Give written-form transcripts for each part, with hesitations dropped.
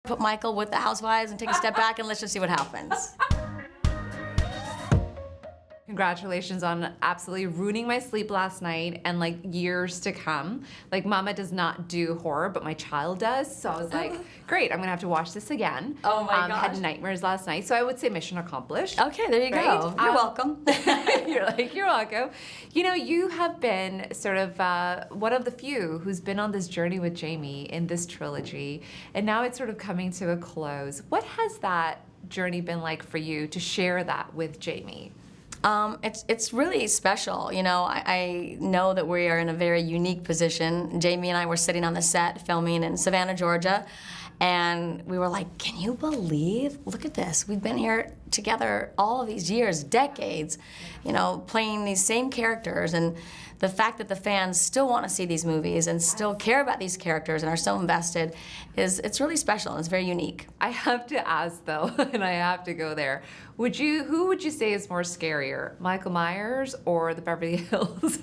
Put Michael with the Housewives and take a step back and let's just see what happens. Congratulations on absolutely ruining my sleep last night and like years to come. Like Mama does not do horror, but my child does. So I was like, great, I'm gonna have to watch this again. Oh my gosh. Had nightmares last night. So I would say mission accomplished. Okay, there you go. You're welcome. You're welcome. You know, you have been sort of one of the few who's been on this journey with Jamie in this trilogy. And now it's sort of coming to a close. What has that journey been like for you to share that with Jamie? It's really special. You know, I know that we are in a very unique position. Jamie and I were sitting on the set filming in Savannah, Georgia, and we were like, can you believe? Look at this. We've been here together all of these years, decades, you know, playing these same characters, and the fact that the fans still want to see these movies and still care about these characters and are so invested it's really special and it's very unique. I have to ask though, and I have to go there. Who would you say is more scarier, Michael Myers or the Beverly Hills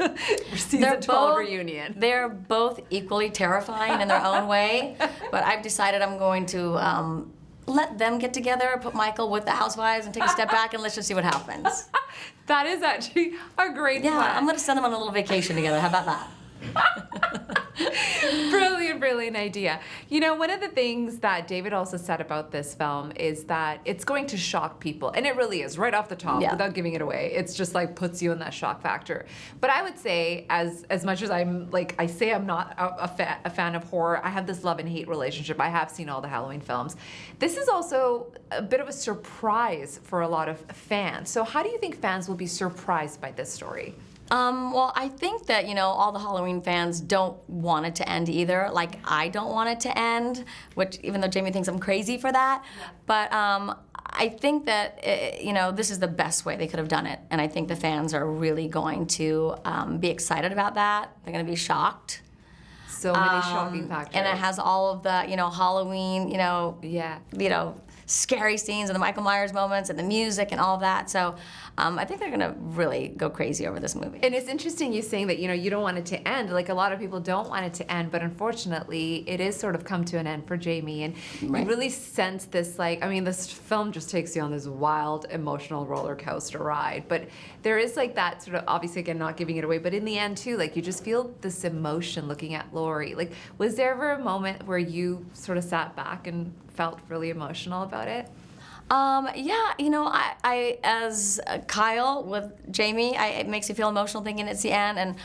season 12 reunion? They're both equally terrifying in their own way, but I've decided I'm going to let them get together, put Michael with the Housewives and take a step back and let's just see what happens. That is actually a great plan. Yeah, I'm gonna send them on a little vacation together. How about that? Brilliant idea. You know, one of the things that David also said about this film is that it's going to shock people, and it really is, right off the top, without giving it away. It's just like puts you in that shock factor. But I would say, as much as I'm like, I say I'm not a fan of horror, I have this love and hate relationship. I have seen all the Halloween films. This is also a bit of a surprise for a lot of fans. So how do you think fans will be surprised by this story? Well, I think that, you know, all the Halloween fans don't want it to end either. Like, I don't want it to end, which, even though Jamie thinks I'm crazy for that. But I think that, you know, this is the best way they could have done it. And I think the fans are really going to be excited about that. They're going to be shocked. So many shocking factors. And it has all of the, you know, Halloween, you know, scary scenes and the Michael Myers moments and the music and all of that. So I think they're gonna really go crazy over this movie. And it's interesting you saying that, you know, you don't want it to end. Like, a lot of people don't want it to end, but unfortunately it is sort of come to an end for Jamie. And you really sense this, like, I mean, this film just takes you on this wild, emotional roller coaster ride. But there is like that sort of, obviously again, not giving it away, but in the end too, like, you just feel this emotion looking at Laurie. Like, was there ever a moment where you sort of sat back and felt really emotional about it? Yeah, you know, I as Kyle with Jamie, it makes me feel emotional thinking it's the end, and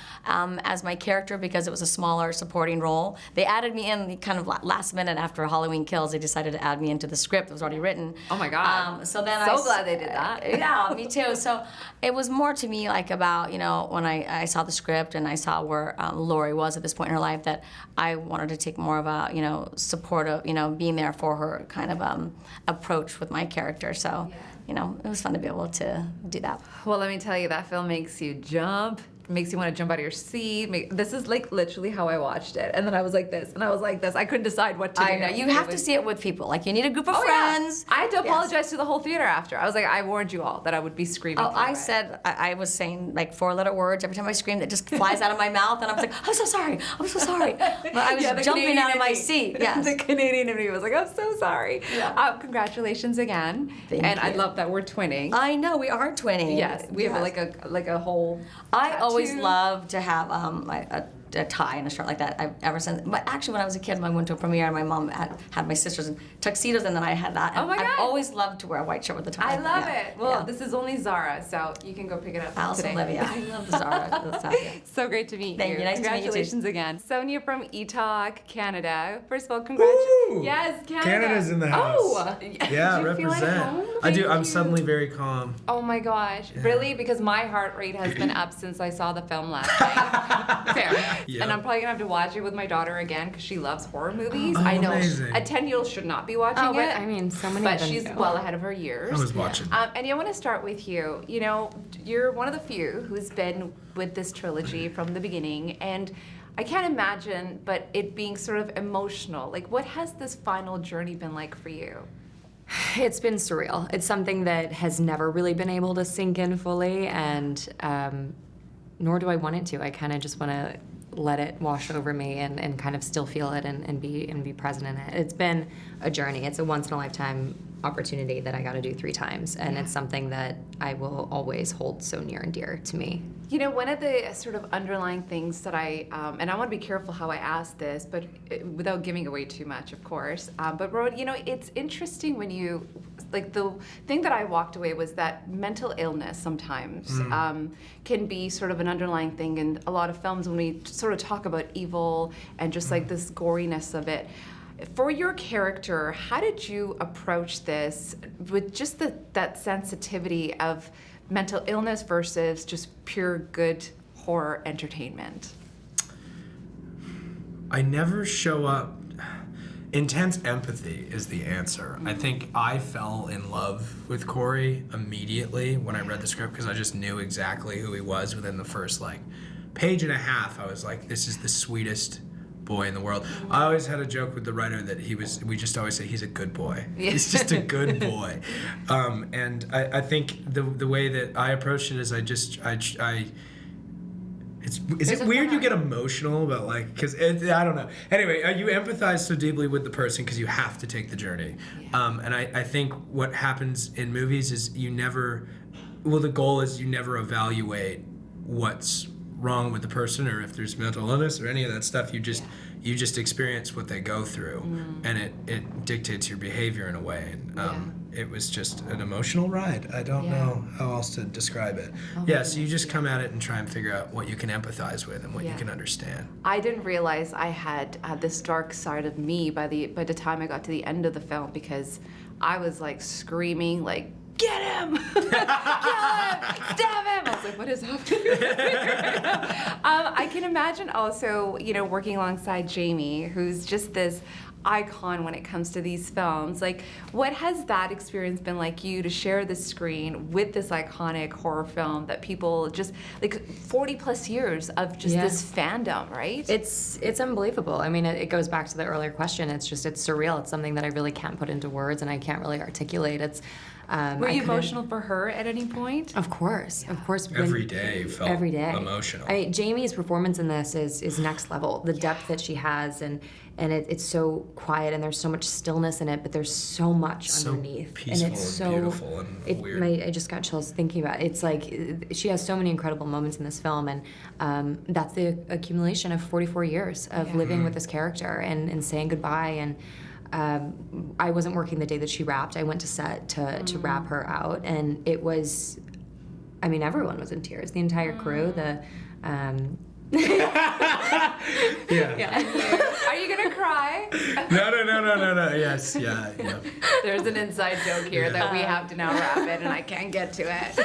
as my character, because it was a smaller supporting role, they added me in the kind of last minute after Halloween Kills. They decided to add me into the script that was already written. Oh my God! So then so glad they did that. Yeah, me too. So it was more to me like about, you know, when I saw the script and I saw where Laurie was at this point in her life, that I wanted to take more of a, you know, supportive, you know, being there for her kind of approach with my character. So, you know, it was fun to be able to do that. Well, let me tell you, that film makes you jump. Makes you want to jump out of your seat. This is like literally how I watched it. And then I was like this, and I was like this. I couldn't decide what to do. I know. You have to see it with people. Like, you need a group of friends. Yeah. I had to apologize to the whole theater after. I was like, I warned you all that I would be screaming. Oh, I was saying like 4-letter words every time I screamed. It just flies out of my mouth, and I was like, I'm so sorry. I'm so sorry. But I was jumping Canadian out of my seat. Yes. The Canadian in me was like, I'm so sorry. Yeah. Congratulations again. Thank you. I love that we're twinning. I know, we are twinning. Yes. We have like a whole I always loved to have a tie and a shirt like that. Ever since, but actually when I was a kid, I went to a premiere and my mom had my sisters in tuxedos, and then I had that. And oh my God! I've always loved to wear a white shirt with a tie. I love it. Well, this is only Zara, so you can go pick it up today. Olivia. I love the Zara stuff. Yeah. So great to meet you. Thank you. Nice Congratulations to meet you again. Sonia from Etalk, Canada. First of all, congratulations. Yes, Canada. Canada's in the house. Oh, yeah, do you feel represent. at home? I do. I'm you. suddenly very calm. Oh my gosh, really? Because my heart rate has been up since I saw the film last night. Fair. Yep. And I'm probably gonna have to watch it with my daughter again because she loves horror movies. Oh, I know amazing. a 10-year-old should not be watching but it. I mean, so many But of them she's do. well ahead of her years. I was watching. And I want to start with you. You know, you're one of the few who's been with this trilogy from the beginning, and I can't imagine, but it being sort of emotional. Like, what has this final journey been like for you? It's been surreal. It's something that has never really been able to sink in fully, and nor do I want it to. I kind of just want to let it wash over me and kind of still feel it and be present in it. It's been a journey. It's a once in a lifetime opportunity that I got to do 3 times, and it's something that I will always hold so near and dear to me. You know, one of the sort of underlying things that and I want to be careful how I ask this, but without giving away too much, of course. But Rohan, you know, it's interesting when you, like, the thing that I walked away was that mental illness sometimes can be sort of an underlying thing in a lot of films when we sort of talk about evil and just like this goriness of it. For your character, how did you approach this with just that sensitivity of mental illness versus just pure good horror entertainment? I never show up. Intense empathy is the answer. I think I fell in love with Corey immediately when I read the script because I just knew exactly who he was within the first page and a half. I was like, this is the sweetest boy in the world. I always had a joke with the writer that we just always say he's a good boy. Yeah. He's just a good boy. And I think the way that I approached it is is it weird you get emotional about because I don't know. Anyway, you empathize so deeply with the person because you have to take the journey. Yeah. And I think what happens in movies is the goal is you never evaluate what's wrong with the person or if there's mental illness or any of that stuff. You just experience what they go through, and it dictates your behavior in a way. And it was just an emotional ride. I don't know how else to describe it. So you just come at it and try and figure out what you can empathize with and what you can understand. I didn't realize I had this dark side of me by the time I got to the end of the film, because I was like screaming like, get him! Kill him! Stab him! I was like, what is happening? I can imagine also, you know, working alongside Jamie, who's just this icon when it comes to these films. Like, what has that experience been like you to share the screen with this iconic horror film that people just, 40 plus years of just this fandom, right? It's unbelievable. I mean, it goes back to the earlier question. It's surreal. It's something that I really can't put into words and I can't really articulate. Were you emotional for her at any point? Of course. Every day felt emotional. Jamie's performance in this is next level. The depth that she has, and it's so quiet, and there's so much stillness in it, but there's so much underneath. Peaceful and it's so beautiful and weird. I just got chills thinking about it. It's like she has so many incredible moments in this film, and that's the accumulation of 44 years of living with this character and saying goodbye. And I wasn't working the day that she wrapped. I went to set to wrap her out, and it was, I mean, everyone was in tears. The entire crew, Are you gonna cry? No. Yes, yeah. There's an inside joke here that we have to now wrap it, and I can't get to it.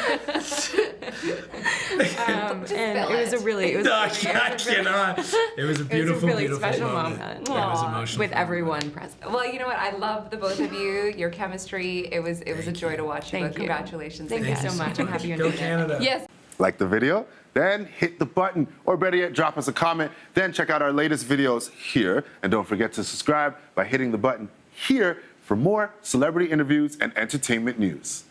And it was a really, I cannot. It was a beautiful, really beautiful special moment. moment. It was emotional with everyone present. Well, you know what? I love the both of you. Your chemistry. It was a joy to watch you. Thank But you. Congratulations. Thank you so much. I'm happy you Go enjoyed it. Canada. Yes. Like the video? Then hit the button, or better yet, drop us a comment. Then check out our latest videos here. And don't forget to subscribe by hitting the button here for more celebrity interviews and entertainment news.